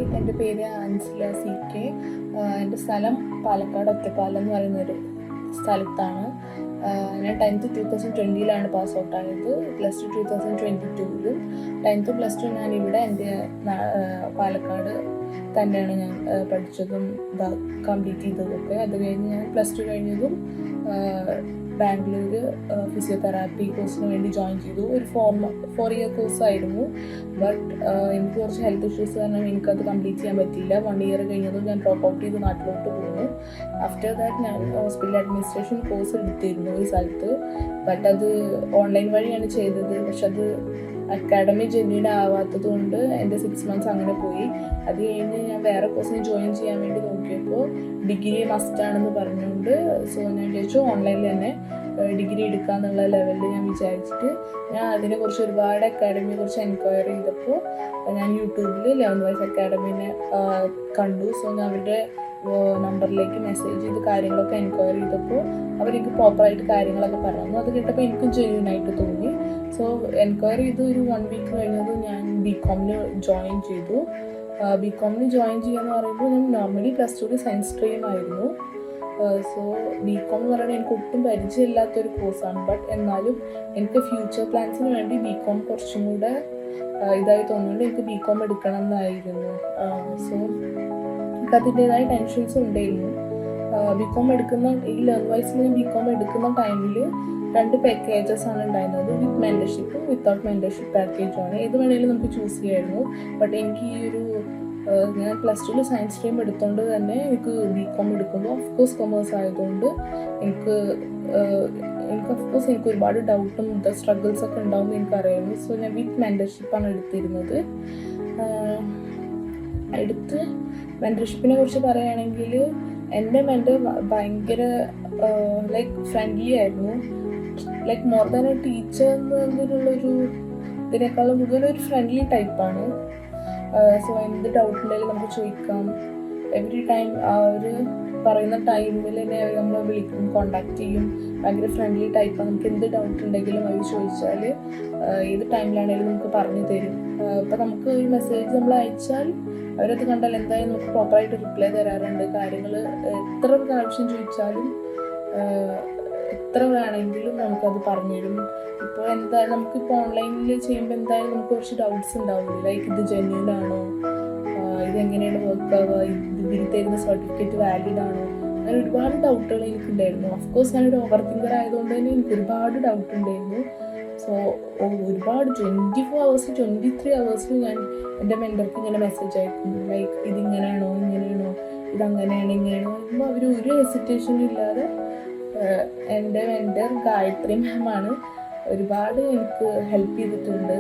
Hi, എൻ്റെ പേര് Ansila CK. എൻ്റെ സ്ഥലം പാലക്കാട് ഒറ്റപ്പാലം എന്ന് പറയുന്നൊരു സ്ഥലത്താണ്. ഞാൻ 10th 2020 പാസ് ഔട്ട് ആയത്. +2 2022. 10th +2 ഞാനിവിടെ എൻ്റെ പാലക്കാട് തന്നെയാണ് ഞാൻ പഠിച്ചതും കംപ്ലീറ്റ് ചെയ്തതൊക്കെ. അത് കഴിഞ്ഞ് ഞാൻ +2 കഴിഞ്ഞതും ബാംഗ്ലൂർ ഫിസിയോതെറാപ്പി കോഴ്സിന് വേണ്ടി ജോയിൻ ചെയ്തു. ഒരു 4 ഇയർ കോഴ്സായിരുന്നു. ബട്ട് എനിക്ക് കുറച്ച് ഹെൽത്ത് ഇഷ്യൂസ് കാരണം എനിക്കത് കംപ്ലീറ്റ് ചെയ്യാൻ പറ്റിയില്ല. 1 ഇയർ കഴിഞ്ഞതും ഞാൻ ഡ്രോപ്പ് ഔട്ട് ചെയ്ത് നാട്ടിലോട്ട് പോന്നു. ആഫ്റ്റർ ദാറ്റ് ഞാൻ ഹോസ്പിറ്റൽ അഡ്മിനിസ്ട്രേഷൻ കോഴ്സ് എടുത്തിരുന്നു ഒരു സ്ഥലത്ത്. ബട്ട് അത് ഓൺലൈൻ വഴിയാണ് ചെയ്തത്. പക്ഷെ അത് അക്കാഡമി ജെന്യൂൻ ആവാത്തത് കൊണ്ട് എൻ്റെ 6 months അങ്ങനെ പോയി. അത് കഴിഞ്ഞ് ഞാൻ വേറെ കോഴ്സിന് ജോയിൻ ചെയ്യാൻ വേണ്ടി നോക്കിയപ്പോൾ ഡിഗ്രി മസ്റ്റാണെന്ന് പറഞ്ഞുകൊണ്ട് ഞാൻ വിചാരിച്ചു ഓൺലൈനിൽ തന്നെ ഡിഗ്രി എടുക്കാന്നുള്ള ലെവലിൽ ഞാൻ വിചാരിച്ചിട്ട് ഞാൻ അതിനെക്കുറിച്ച് ഒരുപാട് അക്കാഡമിയെക്കുറിച്ച് എൻക്വയറി ചെയ്തപ്പോൾ ഞാൻ യൂട്യൂബിൽ 11 Wise അക്കാഡമിനെ കണ്ടു. ഞാൻ അവരുടെ നമ്പറിലേക്ക് മെസ്സേജ് ചെയ്ത് കാര്യങ്ങളൊക്കെ എൻക്വയറി ചെയ്തപ്പോൾ അവരെനിക്ക് പ്രോപ്പറായിട്ട് കാര്യങ്ങളൊക്കെ പറഞ്ഞു. അത് കേട്ടപ്പോൾ എനിക്കും ജെന്യൂനായിട്ട് തോന്നി. എൻക്വയറി ചെയ്ത് ഒരു 1 week കഴിഞ്ഞത് ഞാൻ BComന് ജോയിൻ ചെയ്തു. BComന് ജോയിൻ ചെയ്യാന്ന് പറയുമ്പോൾ ഞാൻ നോർമലി +2 സയൻസ് സ്ട്രീം ആയിരുന്നു. BCom എന്ന് പറയുന്നത് എനിക്ക് ഒട്ടും പരിചയമില്ലാത്തൊരു കോഴ്സാണ്. ബട്ട് എന്നാലും എനിക്ക് ഫ്യൂച്ചർ പ്ലാൻസിന് വേണ്ടി BCom കുറച്ചും കൂടെ ഇതായി തോന്നുന്നുണ്ട്. എനിക്ക് BCom എടുക്കണം എന്നായിരുന്നു. എനിക്ക് അതിൻ്റെതായ ടെൻഷൻസ് ഉണ്ടായിരുന്നു. BCom എടുക്കുന്ന ഈ 11 Wise ഞാൻ BCom എടുക്കുന്ന ടൈമിൽ 2 പാക്കേജസ് ആണ് ഉണ്ടായിരുന്നത്. വിത്ത് മെൻറ്റർഷിപ്പും വിത്തൗട്ട് മെൻറ്റർഷിപ്പ് പാക്കേജുമാണ്. ഏത് വേണമെങ്കിലും നമുക്ക് ചൂസ് ചെയ്യായിരുന്നു. ബട്ട് എനിക്ക് ഈ ഒരു ഞാൻ +2 സയൻസ് സ്ട്രീം എടുത്തുകൊണ്ട് തന്നെ എനിക്ക് BCom എടുക്കുമ്പോൾ ഓഫ്കോഴ്സ് കൊമേഴ്സ് ആയതുകൊണ്ട് എനിക്ക് ഓഫ്കോഴ്സ് എനിക്ക് ഒരുപാട് ഡൗട്ടും സ്ട്രഗിൾസ് ഒക്കെ ഉണ്ടാവുമെന്ന് എനിക്കറിയായിരുന്നു. ഞാൻ വിത്ത് മെൻറ്റർഷിപ്പാണ് എടുത്തിരുന്നത്. മെൻറ്റർഷിപ്പിനെ കുറിച്ച് പറയുകയാണെങ്കിൽ എൻ്റെ മെൻറ്റർ ഭയങ്കര ഫ്രണ്ട്ലി ആയിരുന്നു. മോർ ദാൻ എ ടീച്ചർ എന്നതിനുള്ളൊരു ഇതിനേക്കാളും കൂടുതലൊരു ഫ്രണ്ട്ലി ടൈപ്പാണ്. എന്ത് ഡൗട്ട് ഉണ്ടെങ്കിലും നമുക്ക് ചോദിക്കാം. എവറി ടൈം അവർ പറയുന്ന ടൈമിൽ തന്നെ അവർ നമ്മളെ വിളിക്കും, കോണ്ടാക്ട് ചെയ്യും. ഭയങ്കര ഫ്രണ്ട്ലി ടൈപ്പാണ്. നമുക്ക് എന്ത് ഡൗട്ട് ഉണ്ടെങ്കിലും അവർ ചോദിച്ചാൽ ഏത് ടൈമിലാണെങ്കിലും നമുക്ക് പറഞ്ഞു തരും. ഇപ്പം നമുക്ക് ഒരു മെസ്സേജ് നമ്മൾ അയച്ചാൽ അവരത് കണ്ടാൽ എന്തായാലും നമുക്ക് പ്രോപ്പറായിട്ട് റിപ്ലൈ തരാറുണ്ട്. കാര്യങ്ങൾ എത്ര പ്രാവശ്യം ചോദിച്ചാലും എത്ര വേണമെങ്കിലും നമുക്കത് പറഞ്ഞു തരും. ഇപ്പോൾ എന്തായാലും നമുക്കിപ്പോൾ ഓൺലൈനിൽ ചെയ്യുമ്പോൾ എന്തായാലും നമുക്ക് കുറച്ച് ഡൗട്ട്സ് ഉണ്ടാവില്ല. ഇത് ജെന്യൂൻ ആണോ, ഇതെങ്ങനെയാണ് വർക്ക് ആവുക, ഇതിൽ തരുന്ന സർട്ടിഫിക്കറ്റ് വാലിഡ് ആണോ, അങ്ങനെ ഒരുപാട് ഡൗട്ടുകൾ എനിക്കുണ്ടായിരുന്നു. ഓഫ്കോഴ്സ് ഞാനൊരു ഓവർ തിങ്കർ ആയതുകൊണ്ട് തന്നെ എനിക്ക് ഒരുപാട് ഡൗട്ട് ഉണ്ടായിരുന്നു. ഒരുപാട് 24 hours 23 hours ഞാൻ എൻ്റെ മെൻറ്റർക്ക് ഇങ്ങനെ മെസ്സേജ് അയക്കും. ഇതിങ്ങനെയാണോ, ഇങ്ങനെയാണോ, ഇതങ്ങനെയാണ്, ഇങ്ങനെയാണോ അപ്പോൾ അവർ ഒരു ഹെസിറ്റേഷനും ഇല്ലാതെ എൻ്റെ മെൻറ്റർ ഗായത്രി മാമാണ് ഒരുപാട് എനിക്ക് ഹെൽപ്പ് ചെയ്തിട്ടുണ്ട്.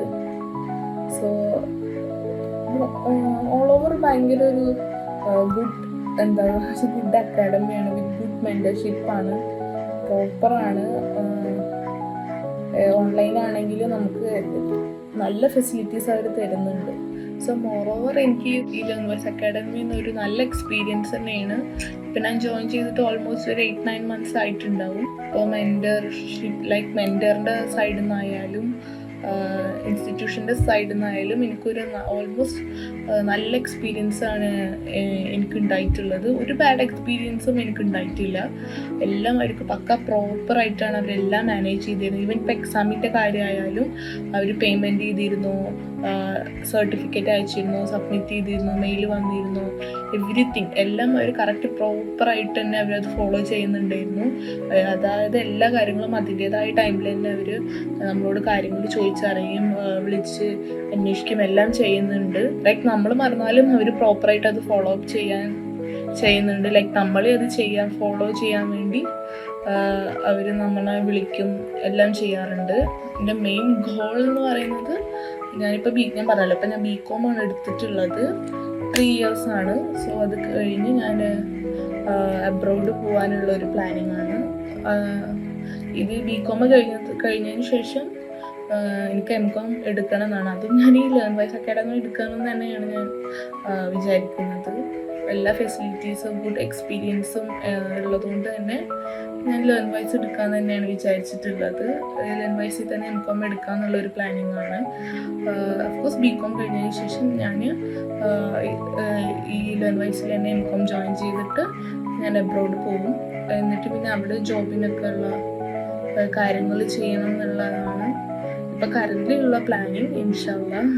ഓൾ ഓവർ ഭയങ്കര ഒരു ഗുഡ് അക്കാഡമിയാണ്. With good മെൻറ്റർഷിപ്പാണ്, പ്രോപ്പറാണ്. ഓൺലൈനാണെങ്കിലും നമുക്ക് നല്ല ഫെസിലിറ്റീസ് അവർ തരുന്നുണ്ട്. മോറോവർ എനിക്ക് ഈ 11 Wise അക്കാഡമി എന്നൊരു നല്ല എക്സ്പീരിയൻസ് തന്നെയാണ്. ഇപ്പം ഞാൻ ജോയിൻ ചെയ്തിട്ട് ഓൾമോസ്റ്റ് ഒരു 8-9 months ആയിട്ടുണ്ടാവും. ഇപ്പോൾ മെൻറ്ററിൻ്റെ സൈഡിൽ നിന്നായാലും ഇൻസ്റ്റിറ്റ്യൂഷൻ്റെ സൈഡിൽ നിന്നായാലും എനിക്കൊരു ഓൾമോസ്റ്റ് നല്ല എക്സ്പീരിയൻസാണ് എനിക്കുണ്ടായിട്ടുള്ളത്. ഒരു ബാഡ് എക്സ്പീരിയൻസും എനിക്കുണ്ടായിട്ടില്ല. എല്ലാം അവർക്ക് പക്ക പ്രോപ്പറായിട്ടാണ് അവരെല്ലാം മാനേജ് ചെയ്തിരുന്നത്. ഈവൻ ഇപ്പോൾ എക്സാമിൻ്റെ കാര്യമായാലും അവർ പേയ്മെൻറ്റ് ചെയ്തിരുന്നു, സർട്ടിഫിക്കറ്റ് അയച്ചിരുന്നു, സബ്മിറ്റ് ചെയ്തിരുന്നു, മെയിൽ വന്നിരുന്നു, എവറിത്തിങ് എല്ലാം അവർ കറക്റ്റ് പ്രോപ്പറായിട്ട് തന്നെ അവരത് ഫോളോ ചെയ്യുന്നുണ്ടായിരുന്നു. അതായത് എല്ലാ കാര്യങ്ങളും അതിൻ്റേതായ ടൈമിൽ തന്നെ അവർ നമ്മളോട് കാര്യങ്ങൾ ചോദിച്ചറിയും, വിളിച്ച് അന്വേഷിക്കും, എല്ലാം ചെയ്യുന്നുണ്ട്. നമ്മൾ മറന്നാലും അവർ പ്രോപ്പറായിട്ട് അത് ഫോളോ അപ്പ് ചെയ്യുന്നുണ്ട്. നമ്മൾ അത് ഫോളോ ചെയ്യാൻ വേണ്ടി അവർ നമ്മളെ വിളിക്കും, എല്ലാം ചെയ്യാറുണ്ട്. എൻ്റെ മെയിൻ ഗോൾ എന്ന് പറയുന്നത് ഞാൻ പറഞ്ഞല്ലോ, ഇപ്പം ഞാൻ BCom ആണ് എടുത്തിട്ടുള്ളത്. 3 years ആണ്. അത് കഴിഞ്ഞ് ഞാൻ അബ്രോഡ് പോകാനുള്ള ഒരു പ്ലാനിങ് ആണ്. ഇത് BCom കഴിഞ്ഞതിന് ശേഷം എനിക്ക് MCom എടുക്കണം എന്നാണ്. അതും ഞാൻ ഈ 11 Wise അക്കാഡമി എടുക്കണം തന്നെയാണ് ഞാൻ വിചാരിക്കുന്നത്. എല്ലാ ഫെസിലിറ്റീസും ഗുഡ് എക്സ്പീരിയൻസും ഉള്ളതുകൊണ്ട് തന്നെ ഞാൻ ലേൺ വൈസ് എടുക്കാമെന്ന് തന്നെയാണ് വിചാരിച്ചിട്ടുള്ളത്. ലേൺ വൈസിൽ തന്നെ എം.കോം എടുക്കാമെന്നുള്ളൊരു പ്ലാനിങ് ആണ്. അഫ്കോഴ്സ് ബി.കോം കഴിഞ്ഞതിന് ശേഷം ഞാൻ ഈ ലേൺ വൈസിൽ തന്നെ എം.കോം ജോയിൻ ചെയ്തിട്ട് ഞാൻ അബ്രോഡ് പോകും. എന്നിട്ട് പിന്നെ അവിടെ ജോബിനൊക്കെ ഉള്ള കാര്യങ്ങൾ ചെയ്യണം എന്നുള്ളതാണ് ഇപ്പോൾ കറൻ്റ് ഉള്ള പ്ലാനിങ്. ഇൻഷാ അല്ലാഹ്